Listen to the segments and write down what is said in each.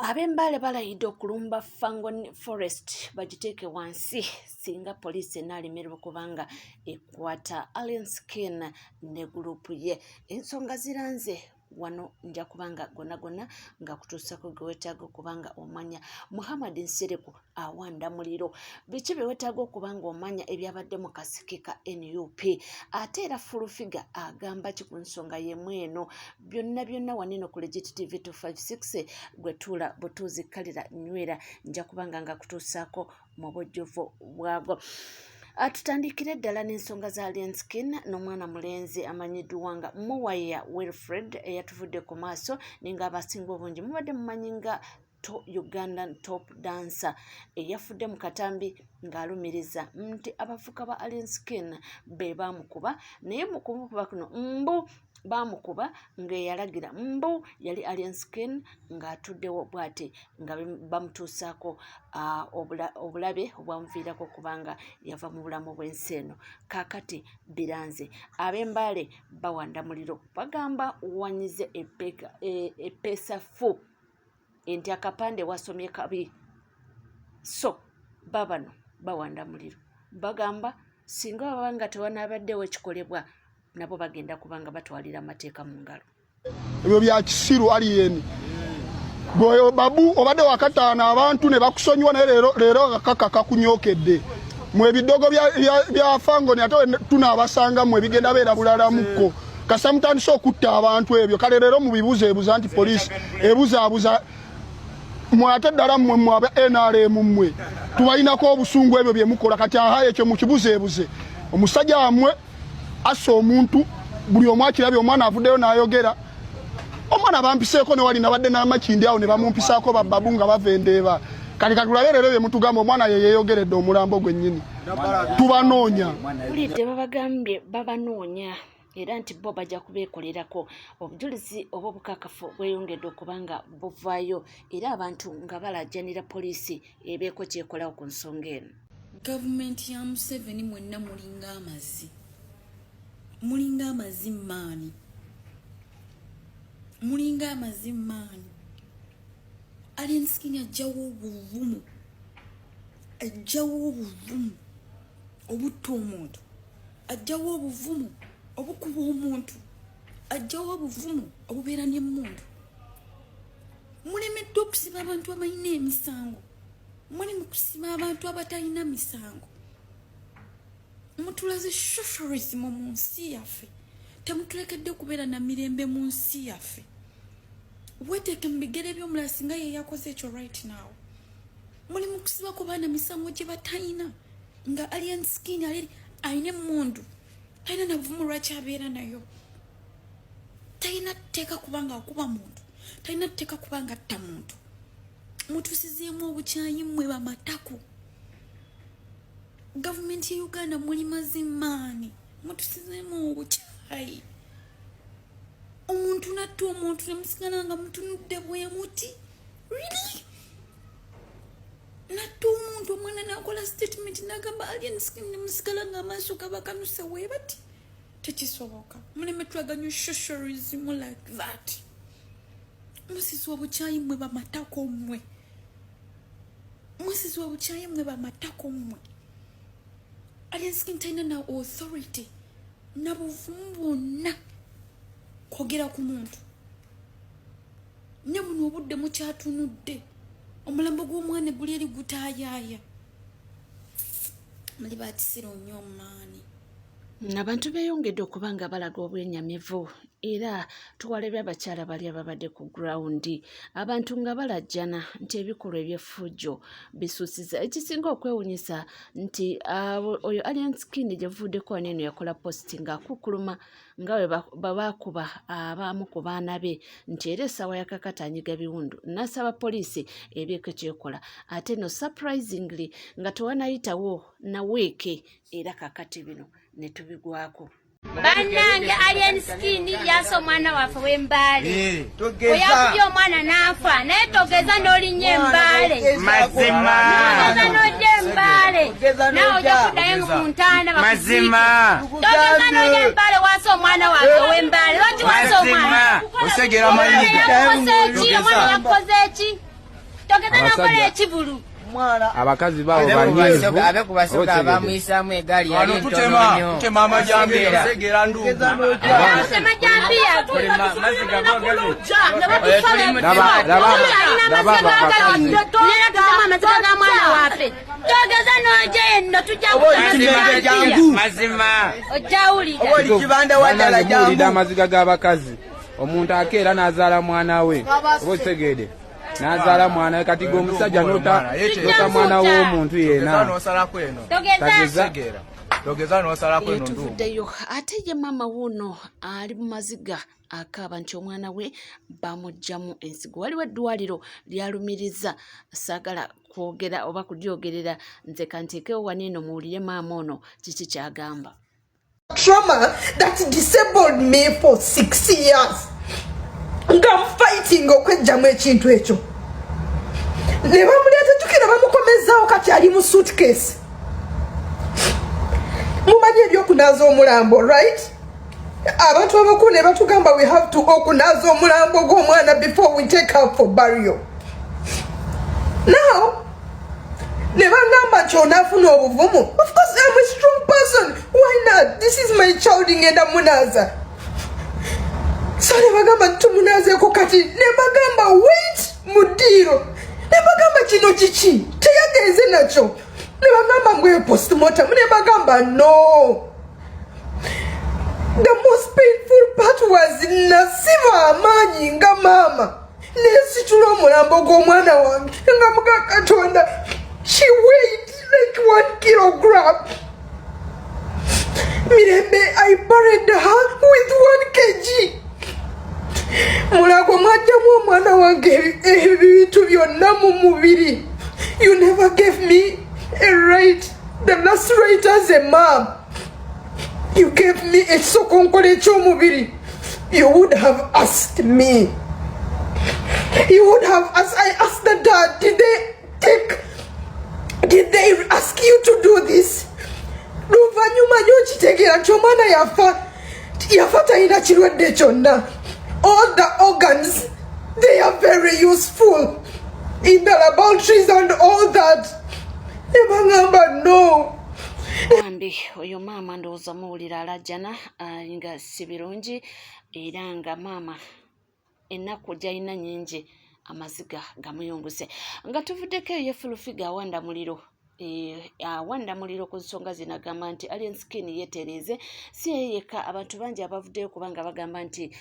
Abembale balayidde okulumba Fangon Forest bagiteeke wansi singa poliisi enaalemererwa kubanga ekwata Alien Skin ne gurupu ye. Ensonga ziranze wano nja kubanga gonna nga kutuusako gwe weetaaga okubanga omanya Muhammad Nsereko awanda muliro. Biki bye weetaaga okubanga omanya ebyabadde mu kasiki ka NUP ate era Fulufiga agamba ki ku nsonga y'emu eno. Byonna wanino ku Legit TV 256 gwe tuula butuuzi kalira nywera nja kubanga nga kutuusaako mu bujjuvu bwago. Tutandikire ddala n'ensonga za Alien Skin n'omwana mulenzi amanyiddwa nga Muwaya Wilfred eyatuvudde ku maaso ninga abasinga obungi mubadde mumanyi nga Ugandan top dancer eyafudde mu katambi ng'alumiriza nti abavuka ba Alien Skin be baamukuba naye mu kumukuba kuno mbu baamukuba ng'eyalagira mbu yali Alien Skin ng'atuddewo bw'ati nga bamutuusaako obulabe obwamuviirako kubanga yava mu bulamu bw'ensi eno. Kaakati biranze ab'embaale bawanda muliro bagamba wanyize epeesafu enti akapande wasomye kabi so babano bawanda muliro bagamba singa baba nga tewanabaddewo ekikolebwa nabo bagenda kubanga batwalira amateeka mu ngalo. Ebyo bya kisiru aliyeni babu obadde wakataana abantu ne bakusonyiwa naye leero akakaka kunyokedde mu ebidogo bya Fango ne ate tunaabasanga mu ebigenda beera bulalamuko kasamutandise okutta abantu ebyo kale leero mu bibuzeebuza nti poliisi ebuzaabuza mwate ddala mmwe mwabe NRM mmwe tubalinako obusungu ebyo bye mukola kati aha ekyo mukibuzeebuze omusajja wammwe assa omuntu buli omu akirabye omwana avuddeyo n'ayogera omwana bampiseeko ne wali nabadde n'amakindi awo ne bamumpisaako babbabu nga bava endeeba kati katulabe leero bye mutugamba omwana ye yeeyogeredde omulambo gwennyini tubanoonya bulidde babagambye babanoonya era nti bo bajja kubeekolerako obujulizi oba obukakafu bweyongedde okubanga buvaayo era abantu nga balajjanira poliisi ebeeko kyekolawo ku nsonga eno. Gavumenti ya Museveni mwenna mulinga amazzi maani Alien Skin ajjawo obuvumu obutta omuntu ajjawo obuvumu obukuba omuntu ajjawo obuvumu obubeera n'emmundu. Mulemedde okusiba abantu abalina emisango muli mu kusiba abantu abatalina misango. Mutulaze socialism mu nsi yaffe temutulekedde okubeera na mirembe mu nsi yaffe. Weteeke mu bigere by'omulala singa ye yakoze ekyo right now. Muli mu kusiba ku baana misango gye batalina nga Alien Skin alina emmundu talina nabuvumu lwaki abeera nayo. Talina tteeka kubanga akuba muntu talina tteeka kubanga atta muntu. Mutusizeemu obukyayi mmwe bamatako. Gavumenti ya Uganda muli mazimaani mutusizeemu obukyayi. Omuntu natta omuntu nemusigala nga mutunudde bwe muti really natta omuntu omwana nakola statement nagamba Alien Skin nemusigala nga amaaso gabakanuse weebati tekisoboka. Muleme twaganya socialism like that. Musisi obukyayi mmwe bamatako mmwe. Musisi obukyayi mmwe bamatako mmwe. Alien Skin talina na authority na buvumu bwonna kwogera ku muntu. Ne buno obudde mukyatunudde omulambo gw'omwana guli eri gutaayaaya. Muli batisira nnyo maani. Abantu beeyongedde okubanga balaga obwenyamivu era tuwalebye abakyala bali ababadde ku grawundi abantu nga balajjana nti ebikolwa eby'effujjo bisuusiza. Ekisinga okwewunyisa nti oyo Alien Skin gyevuddeko wano eno yakola posti ng'akukuluma nga bwe baakuba abamu ku baana be nti era essaawa yakakatanyiga biwundu n'asaba poliisi ebyeko kyekola ate no surprisingly nga tewanayitawo na weeke era kakati bino ne tubigwako. Bannange Alien Skin yaso omwana waffe w'embaale oyakubye omwana n'afa naye togeza n'olinnyo embaale mazima togeza n'odda embaale nawe ojja kuddayo ku ntaana mazima togeza n'odda embaale waasa omwana waffe w'embaale lwaki waasa omwana osegera amayinja yakoze eki omwana yakoze eki togeza nakola ekibulu abakazi bawo banyivu abe kubasoka abamuyisamu egali yali ntono nnyo mama jambira segera ndugu sema jambia togeza nojendo tujja mazima ojawulira oli kibanda wadala jambu amaziga g'abakazi omuntu akeera n'azaala mwana we oba okitegedde n'azaala mwana we kati g'omusajja nota mwana w'omuntu yeena tuvuddeyo ate ye maama wuno ali mu maziga akaaba nti omwana we bamuggyamu ensigo. Waliwo eddwaliro lyalumiriza, saagala kwogera oba kulyogerera, nze kanteekewo waniino muwulire maama ono kiki kyagamba. Trauma that disabled me for 6 years. I'm fighting okwejjamu ekintu ekyo. Ne bamuleeta tukira bamukomezaawo kati ali mu suitcase. Mumanyi ebyokunaaza omulambo, right? Abantu abakulu ne batugamba we have to okunaaza omulambo gw'omwana before we take her for burial. Now, ne bangamba nti onaafuna obuvumu. Of course, I'm a strong person. Why not? This is my child ngenda munaaza. So ne bagamba nti tumunaazeko kati. Ne bagamba wait mudiiro. Ne bagamba kino kiki. Teyagenze nakyo. Ne bagamba ngwe postmortem. Ne bagamba no. The most painful part was nasiba amaanyi nga maama. Nesitula omulambo gw'omwana wange. Nga muka Katonda. She weighed like 1 kilogram. Mirembe, I buried her with 1 kg. Mulago mwajamu omwana wange ebintu byonna mu mubiri. You never gave me a right, the last right as a mom. You gave me a sokonkole ky'omubiri. You would have asked me. You would have asked. I asked the dad, did they ask you to do this? Luvanyuma nyokitegera nti omwana yafa talina kirwadde kyonna. All the organs, they are very useful in the laboratories and all that. Nebangamba no. Bambi oyo maama ndowooza muwulira alajjana nga si birungi era nga maama ennaku gy'alina nnyingi amaziga gamuyunguse. Nga tuvuddeko eyo Full-Figure awanda muliro. Awanda muliro ku nsonga zino agamba nti Alien Skin yeetereeze si yeka abantu bangi abavuddeyo kubanga bagamba nti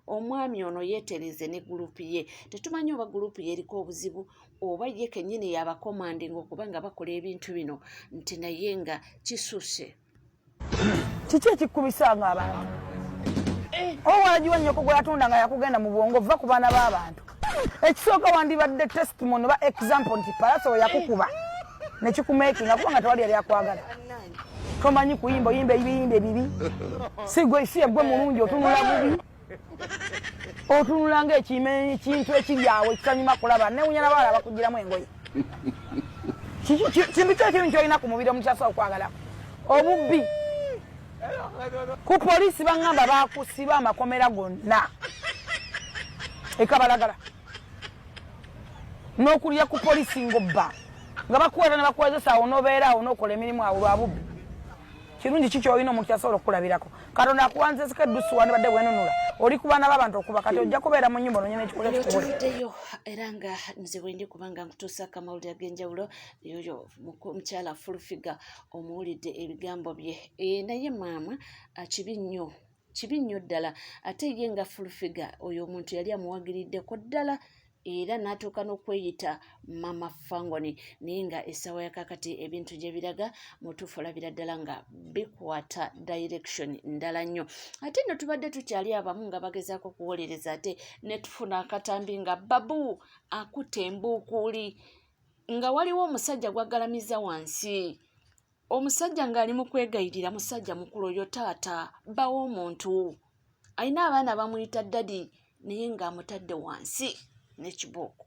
omwami ono yeetereeze ne gurupu ye. Tetumanyi oba gurupu ye eriko obuzibu oba ye kennyini yabakomandinga okubanga bakola ebintu bino nti naye nga kisusse. Kiki ekikubisanga abantu? Owagiwa nnyoko gwe yatunda nga yakugenda mu bwongo va ku baana b'abantu. Ekisooka wandibadde testimony oba example nti Palaso yakukuba nekikumakinga kubanga tewali yali akwagala. Tomanyi kuyimba oyimba ebiyimba ebibi. Si gwe si gwe mulungi otunula bubi. Otunula ng'ekintu ekiryawe ekitanyuma kulaba newunya n'abaala bakugiramu engoye. Kintu ky'ekibi ky'olina ku mubiri omukyasa okwagala. Obubbi. Ku poliisi bangamba bakusiba amakomera gonna. Ekabalagala. N'okulya ku poliisi ng'obba. Nga bakuwera ne bakuwezesa awo n'obeera awo n'okola emirimu awo lwa bubbi. Kirungi ki ky'olina omuntu asobola okulabirako. Katonda akuwanze sikaddusi wandibadde bwenunula. Oli ku baana b'abantu okuba kati ojja kubeera mu nnyumba nonyina ekikole kikubule. Tuvuddeyo era nga nze bwendi kubanga nkutuusako amawulire ag'enjawulo yoyo mukyala Full-Figure omuwulidde ebigambo bye. Naye maama kibi nnyo ddala ate ye nga Full-Figure oyo omuntu yali amuwagiriddeko ddala era n'atuuka n'okweyita Mama Fangoni naye nga essaawa yakakati ebintu gye biraga mutuufu olabira ddala nga bikwata direction ndala nnyo. Ate nno tubadde tukyali abamu nga bagezaako okuwolereza ate ne tufuna akatambi nga babu akuta embuukuuli nga waliwo omusajja gw'aggalamiza wansi. Omusajja ng'ali mu kwegayirira musajja mukulu oyo taata bawo omuntu alina abaana bamuyita dadi naye ng'amutadde wansi n'ekibooko.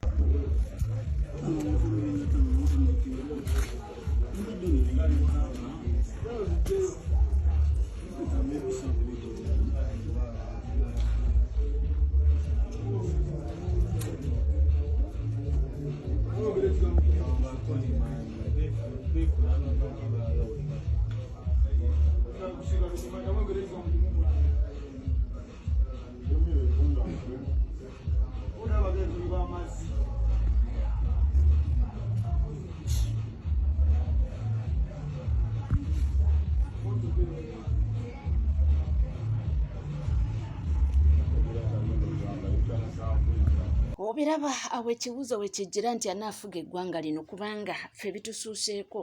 obiraba awo ekibuuzo wekijjira nti anaafuga eggwanga lino kubanga ffe bitusuuseeko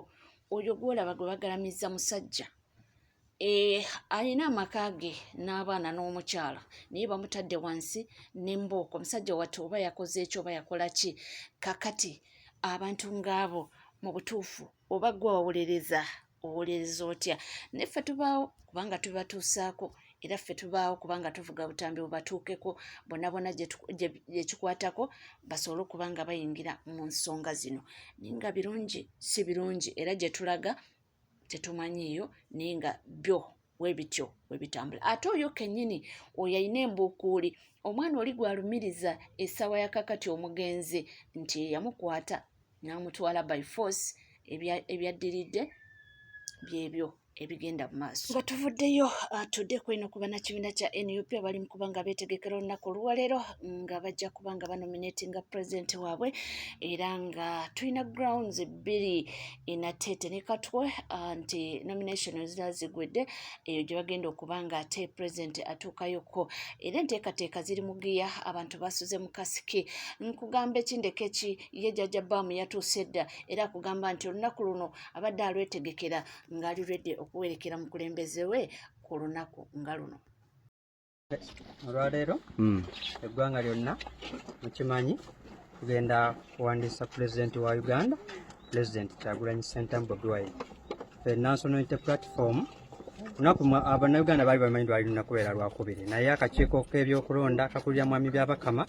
oyo gwolaba gwe bagalamiza musajja alina amaka ge n'abaana n'omukyala naye bamutadde wansi n'embooko omusajja wati oba yakoze ekyo oba yakola ki kakati abantu ng'abo mu butuufu oba gwe wawolereza otya neffe tubaawo kubanga tubatuusaako era ffe tubaawo kubanga tuvuga butambi bubatuukeko bonna gye kikwatako basobole okuba nga bayingira mu nsonga zino naye nga birungi si birungi era gye tulaga tetumanyiiyo naye nga byo webityo webitambula ate oyo kennyini oyo alina embuukuuli omwana oli gwalumiriza essaawa ya kakati omugenzi nti yamukwata n'amutwala by force ebyaddiridde byebyo ebigenda mu maaso nga tuvuddeyo tudde kweno kuba na kibiina kya NUP abali mu kuba nga beetegekera olunaku olwaleero nga bajja kuba nga banominatinga pulezidenti waabwe era nga tulina grounds bbiri Nateete ne Katwe nti nomination zira zigwedde eyo gye bagenda okuba nga ate pulezidenti atuukayoko era enteekateeka ziri mu giya abantu basuze mu kasiki nkugamba ekindeke ki ye jjajja baamu yatuuse dda era akugamba nti olunaku luno abadde alwetegekera ng'ali redde okuwerekera mukulembeze we ku lunaku nga luno olwaleero eggwanga lyonna mukimanyi tugenda kuwandiisa pulezidenti wa Uganda pulezidenti Kyagulanyi Ssentamu Bobi Wine National Unity Platform lunaku abannayuganda baali bamanyi lwali lunakubeera lwakubiri naye akakiiko k'ebyokulonda kakulira mwami byabakama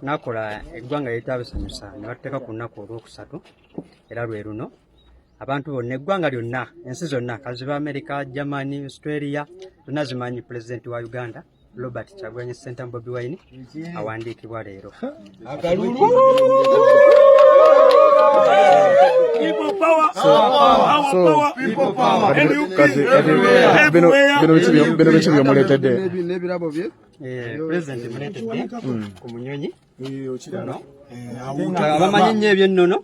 nakola eggwanga lyetabisanyusa ne bateeka ku lunaku olwokusatu era lwe luno abantu bonna eggwanga lyonna ensi zonna kazi ba America, Germany, Australia zonna zimanyi pulezidenti wa Uganda Robert Kyagulanyi Ssentamu Bobi Wine awandiikibwa leero bino biki byomuleetedde pulezidenti muleetedde ku munyonyi abamanyi nnyo ebyennono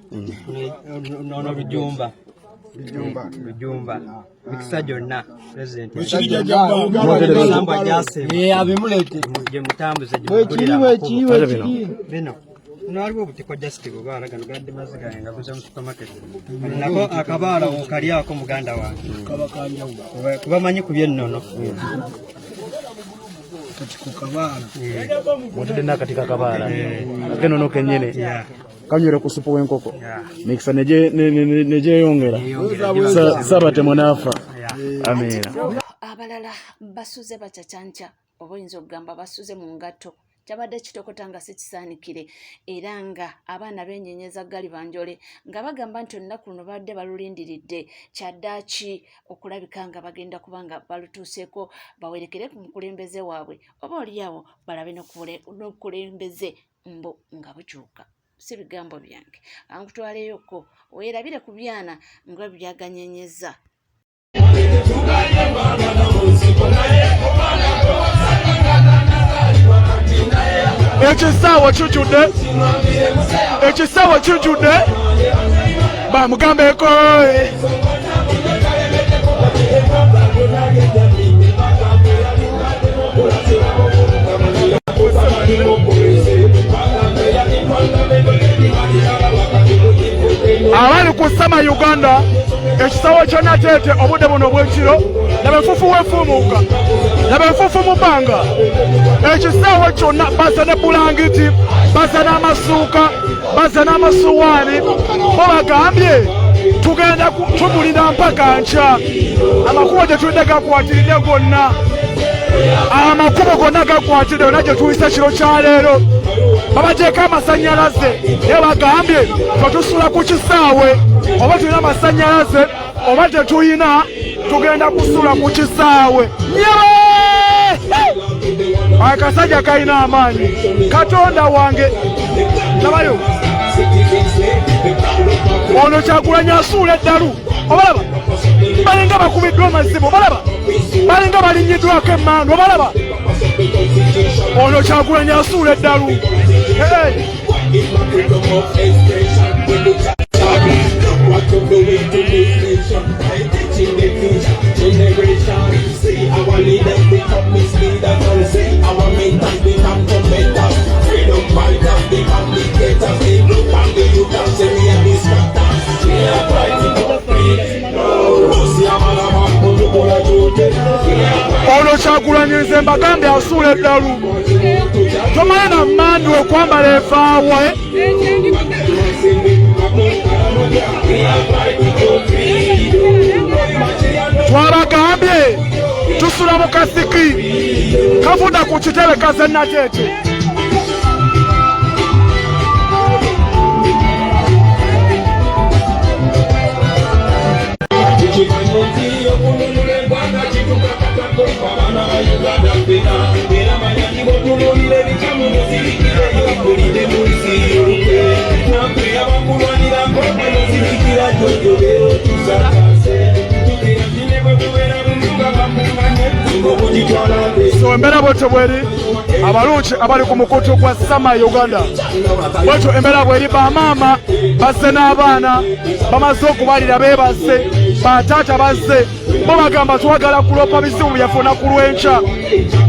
nono bijumba mikisa gyonna pulezidenti gye mutambuze bino waliwo obutiko jasiti bubaala gano gadde mazzi gange ngaguze mu supermarket nako akabaala okalyako muganda wange kubamanyi ku byennono mutedde n'akati kakabaala akenono kennyini kanywera ku supu w'enkoko mikisa negyeyongera sabatemo n'afa amiina abalala basuze bacacanca oba oyinza okugamba basuze mu ngatto kyabadde kitokota nga sikisaanikire era nga abaana b'enyenyeza gali banjole nga bagamba nti olunaku luno badde balulindiridde kyaddaaki okulabika nga bagenda kuba nga balutuuseeko bawerekere ku mukulembeze waabwe oba oliawo balabe n'okulembeze mbo nga bukyuka si bigambo byange ankutwaleyoko weerabire ku byana nga byaganyenyeza ekisaawa kijjudde bamugambeko abali ku Sama Uganda ekisaawa kya Nateete obudde buno obw'ekiro laba enfuufu weefuumuuka laba enfuufu mu bbanga ekisaawa kyonna baza ne bulangiti baza n'amasuuka baza n'amasuwaani bo bagambye tugenda tumulinda mpaka nkya amakubo gye tulidde gakwatiridde gonna amakubo gonna gakwatiridde gonna gye tuyisa kiro kya leero babateeko amasannyalaze naye bagambye fe tusula ku kisaawe oba tulina amasannyalaze oba tetuyina tugenda kusula ku kisaawe akasajja kalina amaanyi katonda wange nabayo ono Kyagulanyi asuula eddalu obalaba balinga bakubiddwa amazibu obalaba balinga balinyiddwako emmandu obalaba ono Kyagulanyi asuula eddalu Our leaders become misleaders and see our mentors become tormentors. Freedom fighters become Kyagulanyi nze mbagambe asuula eddalu tomanye na mmandi okwambala efaawe twabagambye tusula mu kasiki kavuda ku kitebe kazennateete so embeera bwetyo bweri abalungi abali ku mukutu gwa Sama Uganda bwetyo embeera bweri bamaama bazze n'abaana bamaze okubalira beebase bataata bazze bo bagamba twagala kuloopa bizibu byaffe olunaku lw'enkya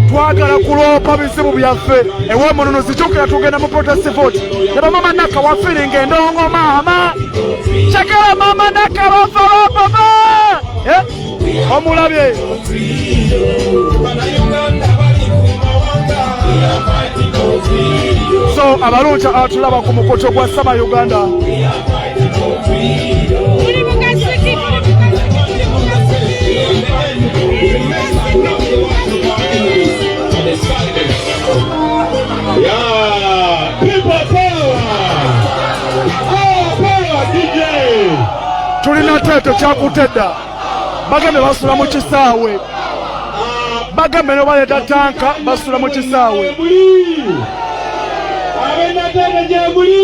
twagala kuloopa bizibu byaffe ew'omunono zijjukira tugenda mu protest vote ne bamama Naka wafiringa endongo maama kyagala mama Naka bafalopapa omulabye so abalungi atulaba ku mukoto gwa Sama Uganda tulina teeto kyakutedda bagambe basula mu kisaawe bagambe ne baleeta tanka basula mu kisaawe abendatenda gye muli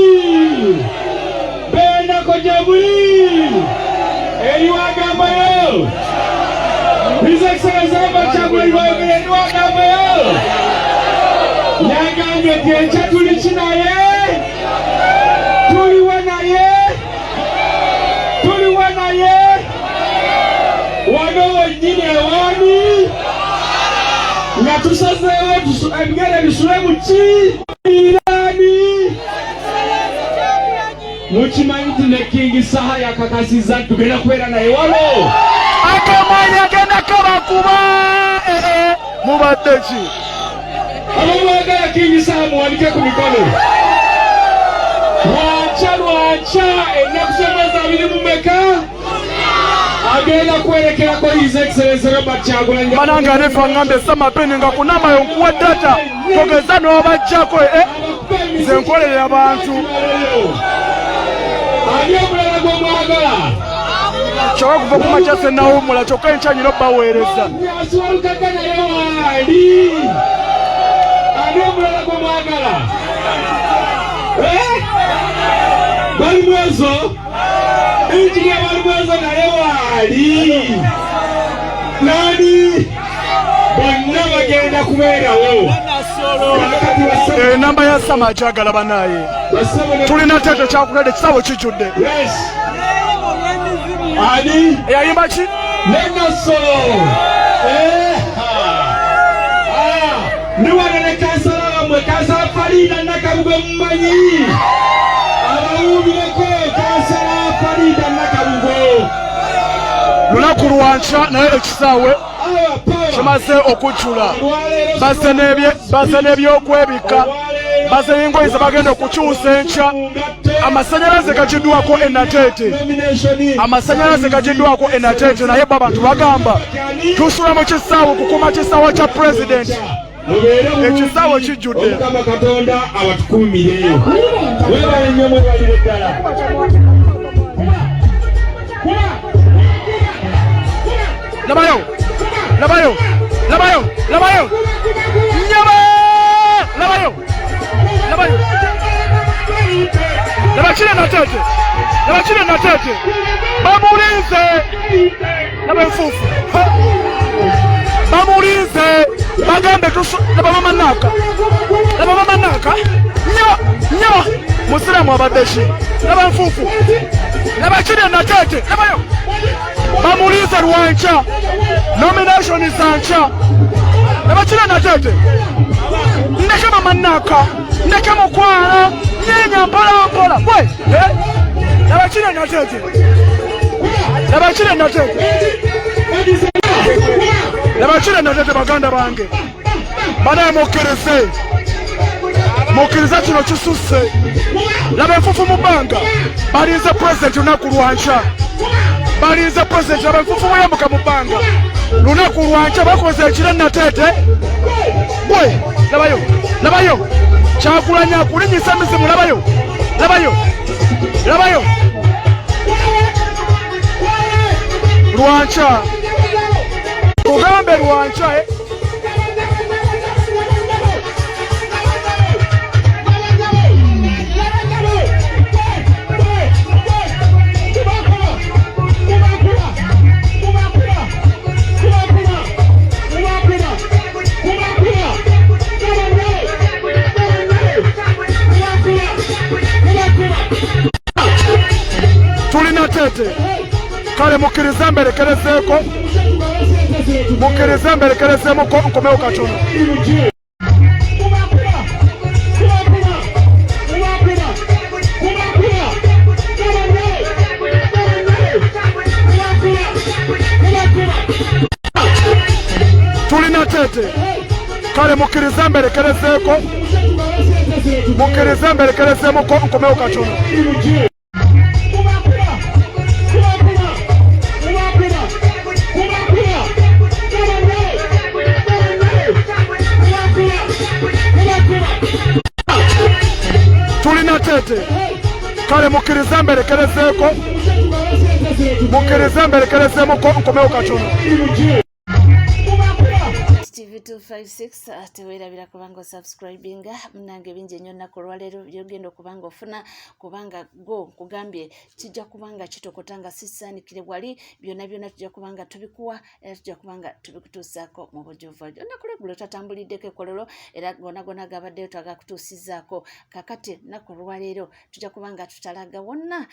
bendako gye muli eriwagambayo His Excellency Kyagulanyi Ssentamu eriwagambayo yagambye nti enkya tuli kinaye tuliwe naye wano wennyini ewaani nga tusazeewo ebigere bisule mu kiiraani mukimanyi nti ne King Saha yakakasizza tugenda kubeera naye wano akamanyi agenda kabakuba mubadde ki abamwagala King Saha muwanike ku mikono lwankya ennaku z'omwezi 2 mu meka agenda kwerekerako His Excellency Robert Kyagulanyi bananga nefa ngambe Sama Peni nga kunamayo nkuwa data togeza n'obajjako nze nkolerera abantu ani omulala gw'omwagala kyoka kuva ku makya sennawummula kyokka enkya nyina obbaweereza asiwalukaka naye waali ani omulala gw'omwagala bali mwezo injinia bali mwezo naye waali nani bonna bagenda kubeerawo enamba ya Sama akyagala banaye tulina teeto kyakutedde kisaawe kijjudde ani eyayimba ki nenasolo niwana ne kansala wamwe kansala Farida Nakabugo mumanyi abawuubireko kansala Farida Nakabugo lunaku lwankya naye ekisaawe kimaze okujjula bazze n'ebyokwebika bazze n'engoye ze bagenda okukyusa enkya amasanyalaze gagiddwako enateete naye bo abantu bagamba tusula mu kisaawe okukuuma kisaawe kya pulezidenti ekisaawe kijjudde Mukama Katonda abatukuumireyo webale nnyo mwebalire ddala labayo nyaba labayo labakire nateete bamulinze laba enfuufu bamulinze bagambe labamama Naka nyo musiramu abaddeshi laba enfuufu labakire nateete labayo bamulinze lwankya nomination zankya labakire nateete ndeke mama Naka ndeke mukwala nyenya mpolampola bwe labakire nateete Labachira natete baganda bange. Bana mukkiriza kino kisusse. Laba enfufu mu bbanga. Balinze president lunaku lwanca. Balinze president laba enfufu muyambuka mu bbanga. Lunaku lwanca bakoze ekira natete. Bwe, labayo. Kyagulanyi akulinyisa mizimu, labayo. Lwanca. Kugambe lwanca, tulina tete. Kale mukkiriza mberekerezeemu nkomewo katono. Tulina tete. Kale mukkiriza mberekerezeemu nkomewo katono. Tulina tete. Kale mukkiriza mberekerezeemu nkomewo katono. TV 256 teweerabira kubanga subscribinga munange bingi ennyo nnaku olwaleero byogenda okubanga ofuna kubanga go kugambye kijja kubanga kitokotanga sisaanikire wali byonna tujja kubanga tubikuwa era tujja kubanga tubikutuusaako mu bujuvu. Nnaku lweggulo twatambuliddeko ekololo era gonna gabaddeyo twagakutuusizaako kakati nnaku olwaleero tujja kubanga tutalaga wonna